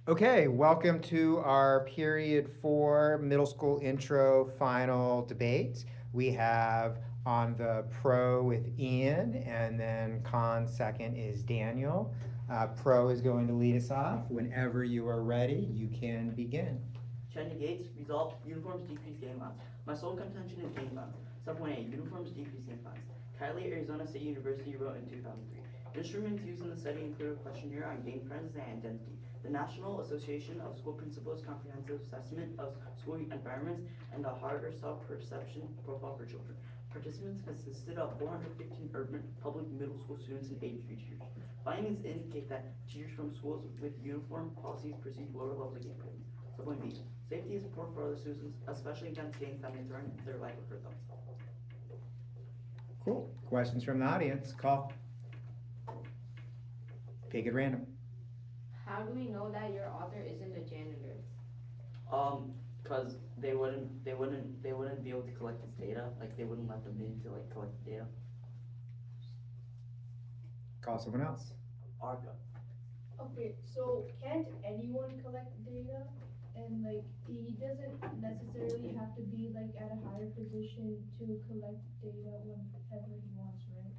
Okay, welcome to our period four middle school intro final debate. We have on the pro with Ian, and then con second is Daniel. Pro is going to lead us off. Whenever you are ready, you can begin. Chen negates, resolved, uniforms decrease game lines. My sole contention is game lines. Subpoint A, uniforms decrease game lines. Kylie, Arizona State University wrote in 2003. Instruments used in the study include a questionnaire on game presence and identity, the National Association of School Principals Comprehensive Assessment of School Environments, and the Harder Self-Perception Profile for Children. Participants consisted of 415 urban public middle school students and 83 teachers. Findings indicate that teachers from schools with uniform policies perceive lower levels of game presence. Subpoint B. Safety is important for other students, especially against gangs that may threaten their life or hurt them. Cool. Questions from the audience? Call. Pick at random. How do we know that your author isn't a janitor? Because they wouldn't be able to collect this data. Like they wouldn't let them in to like collect the data. Call someone else. ARCA. Okay, so can't anyone collect data? And like he doesn't necessarily have to be like at a higher position to collect data whenever he wants, right?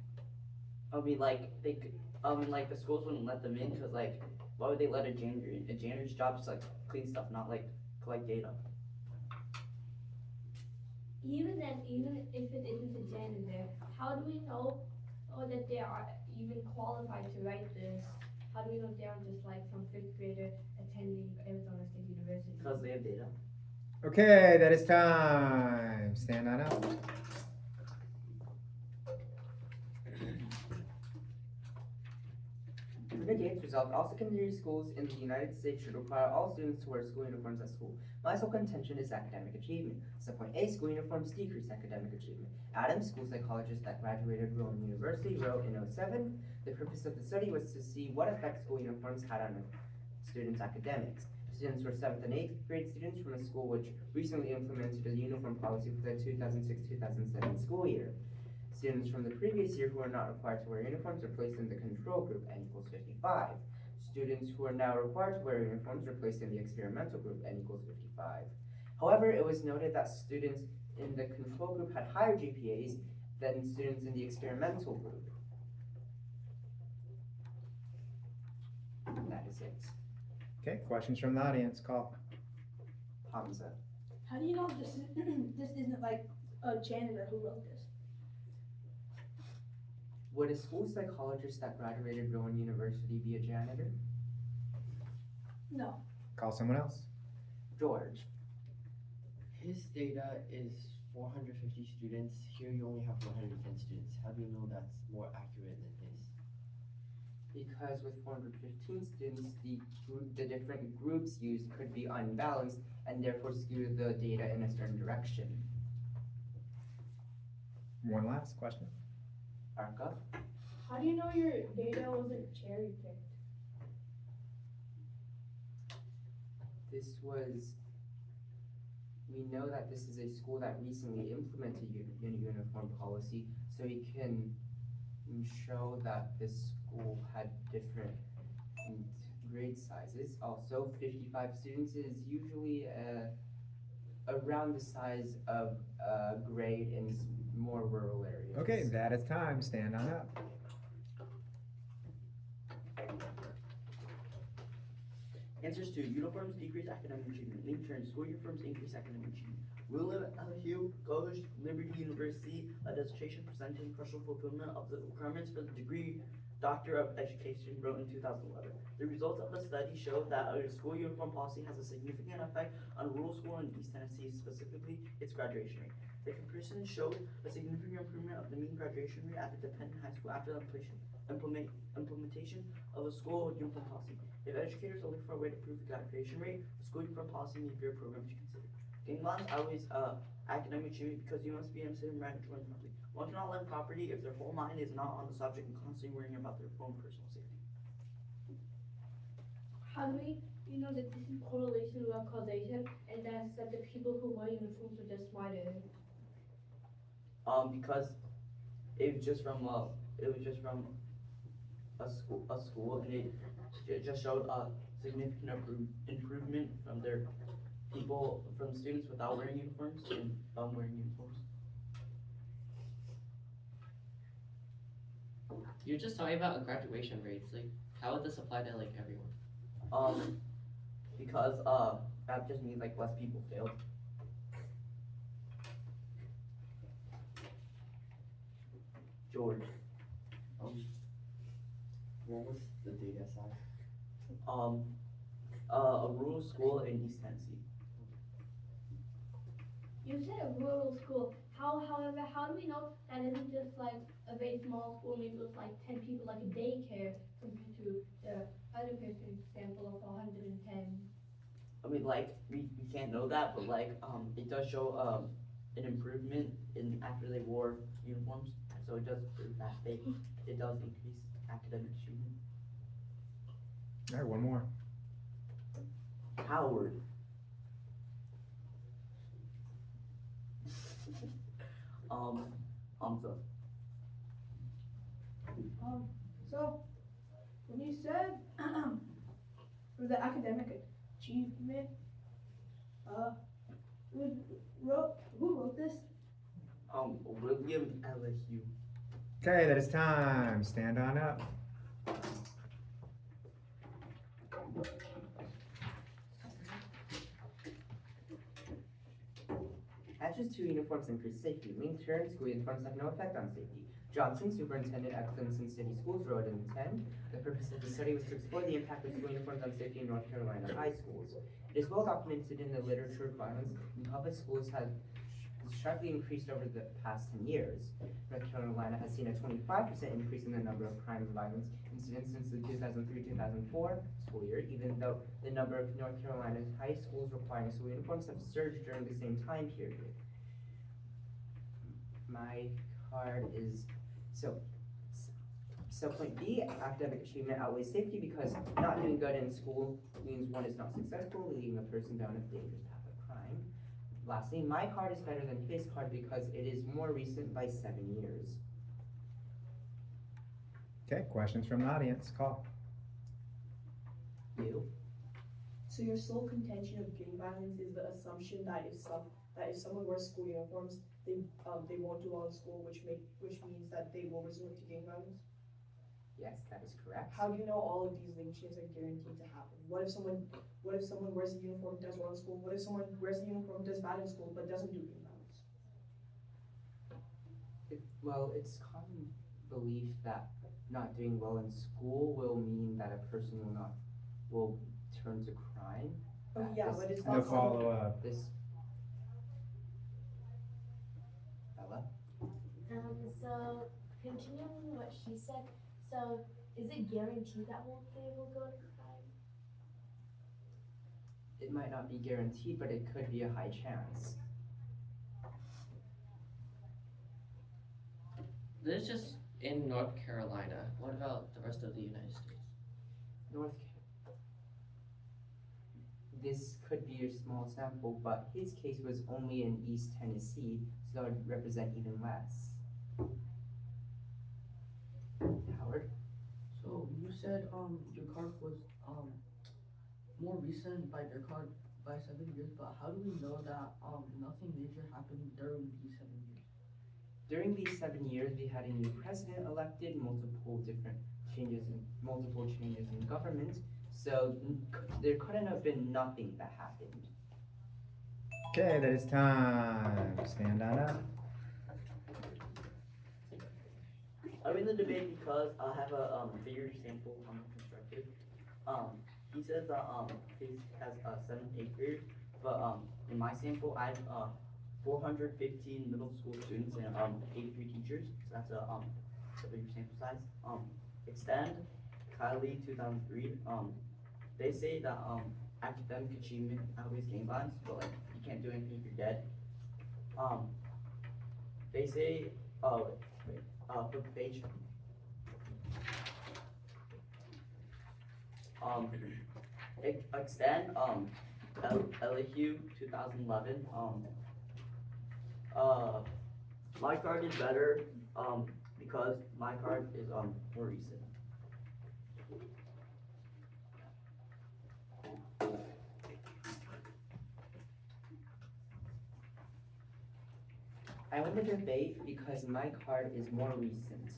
I mean, like they could. I mean, like the schools wouldn't let them in because like, why would they let a janitor in? A janitor's job is like clean stuff, not like collect data. Even then, even if it isn't a janitor, how do we know that they are even qualified to write this? How do we know they aren't just like some fifth grader attending Arizona State University? Because they have data. Okay, that is time. Stand on up. Negates resolved all secondary schools in the United States should require all students to wear school uniforms at school. My sole contention is academic achievement. Subpoint A, school uniforms decrease academic achievement. Adams, school psychologist that graduated Rowan University, wrote in '07, the purpose of the study was to see what effect school uniforms had on students' academics. Students were 7th and 8th grade students from a school which recently implemented a uniform policy for the 2006-2007 school year. Students from the previous year who are not required to wear uniforms are placed in the control group, N equals 55. Students who are now required to wear uniforms are placed in the experimental group, N equals 55. However, it was noted that students in the control group had higher GPAs than students in the experimental group. That is it. Okay, questions from the audience? Call. Hamza. How do you know this is this isn't like a janitor who wrote this? Would a school psychologist that graduated Rowan University be a janitor? No. Call someone else. George. His data is 450 students. Here you only have 110 students. How do you know that's more accurate than his? Because with 415 students, the different groups used could be unbalanced and therefore skew the data in a certain direction. One last question. Arka? How do you know your data wasn't cherry picked? We know that this is a school that recently implemented uniform policy, so we can show that this school had different grade sizes. Also, 55 students is usually around the size of a grade in more rural areas. Okay, that is time. Stand on up. Answers to uniforms decrease academic achievement. Link turn school uniforms increase academic achievement. William L. Hugh Gauge, Liberty University, a dissertation presenting partial fulfillment of the requirements for the degree Doctor of Education, wrote in 2011. The results of the study showed that a school uniform policy has a significant effect on rural school in East Tennessee, specifically its graduation rate. The comparison showed a significant improvement of the mean graduation rate at the dependent high school after the implementation of a school uniform policy. If educators are looking for a way to improve the graduation rate, the school uniform policy may be a program to consider. Game bonds always academic achievement because you must be in a certain right to learn properly. One cannot learn property if their whole mind is not on the subject and constantly worrying about their own personal safety. How do we know that this is correlation without causation, and that's that the people who wear uniforms are just smarter? Because it was just from a school, and it just showed significant improvement from their from students without wearing uniforms and wearing uniforms. You're just talking about graduation rates. Like, how would this apply to like everyone? Because that just means like less people failed. George, What was the data size? a rural school in East Tennessee. You said a rural school. However, how do we know that isn't just like a very small school, maybe with like 10 people, like a daycare, compared to the other person example of 110? I mean, like, we can't know that, but like, it does show, an improvement in after they wore uniforms, so it does prove that it does increase academic achievement. All right, one more. Howard. Hamza. So, when you said for the academic achievement, who wrote this? William LSU. Okay, that is time. Stand on up. Hatch's 2 uniforms increase safety. Ling Chen, school uniforms have no effect on safety. Johnson, superintendent at Clemson City Schools, wrote in 10. The purpose of the study was to explore the impact of school uniforms on safety in North Carolina high schools. It is well documented in the literature violence in public schools has sharply increased over the past 10 years. North Carolina has seen a 25% increase in the number of crime and violence incidents since the 2003-2004 school year, even though the number of North Carolina's high schools requiring school uniforms have surged during the same time period. My card is, so point B, academic achievement outweighs safety because not doing good in school means one is not successful, leading a person down a dangerous path of crime. Lastly, my card is better than his card because it is more recent by 7 years. Okay, questions from the audience, call. You? So your sole contention of gang violence is the assumption that if someone wears school uniforms, they won't do well in school, which means that they will resort to gang violence? Yes, that is correct. How do you know all of these linkages are guaranteed to happen? What if someone wears a uniform, does well in school? What if someone wears a uniform, does bad in school, but doesn't do gang violence? Well, it's common belief that not doing well in school will mean that a person will turn to crime. Oh yeah, but it's No not common. follow-up. This Bella? So continuing what she said, so is it guaranteed that they will go to crime? It might not be guaranteed, but it could be a high chance. This is just in North Carolina. What about the rest of the United States? This could be a small sample, but his case was only in East Tennessee, so that would represent even less. Howard? So you said your card was more recent by their card by 7 years, but how do we know that nothing major happened during these 7 years? During these 7 years, we had a new president elected, multiple changes in government, so there couldn't have been nothing that happened. Okay, that is time. Stand on up. I win the debate because I have a bigger sample constructed. He says that his has 7th, 8th grade, but in my sample I have 415 middle school students and 83 teachers. So that's a bigger sample size. Extend Kylie 2003. They say that academic achievement outweighs gang violence, but like you can't do anything if you're dead. They say flip the page. Extend LAQ 2011. My card is better because my card is more recent. I win the debate because my card is more recent.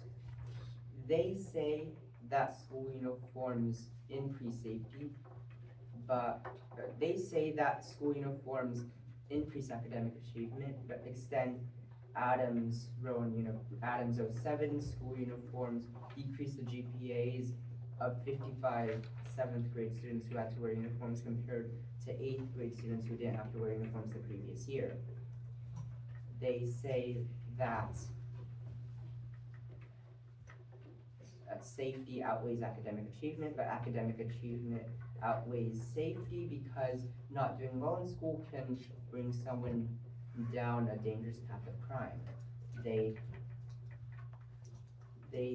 They say that school uniforms increase safety, but they say that school uniforms increase academic achievement, but extend Adams 07 school uniforms decrease the GPAs of 55 7th grade students who had to wear uniforms compared to 8th grade students who didn't have to wear uniforms the previous year. They say that safety outweighs academic achievement, but academic achievement outweighs safety because not doing well in school can bring someone down a dangerous path of crime. They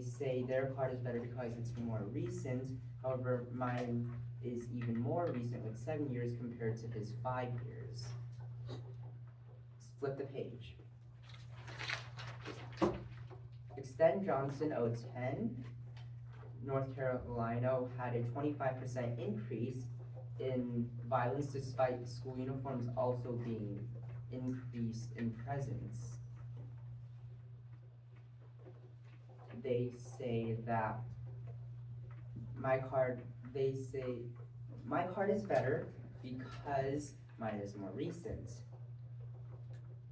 say their card is better because it's more recent, however, mine is even more recent with 7 years compared to his 5 years. Flip the page. Extend Johnson 010. North Carolina had a 25% increase in violence despite school uniforms also being increased in presence. They say that my card is better because mine is more recent.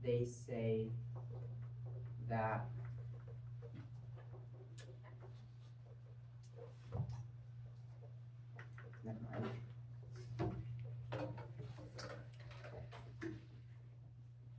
They say that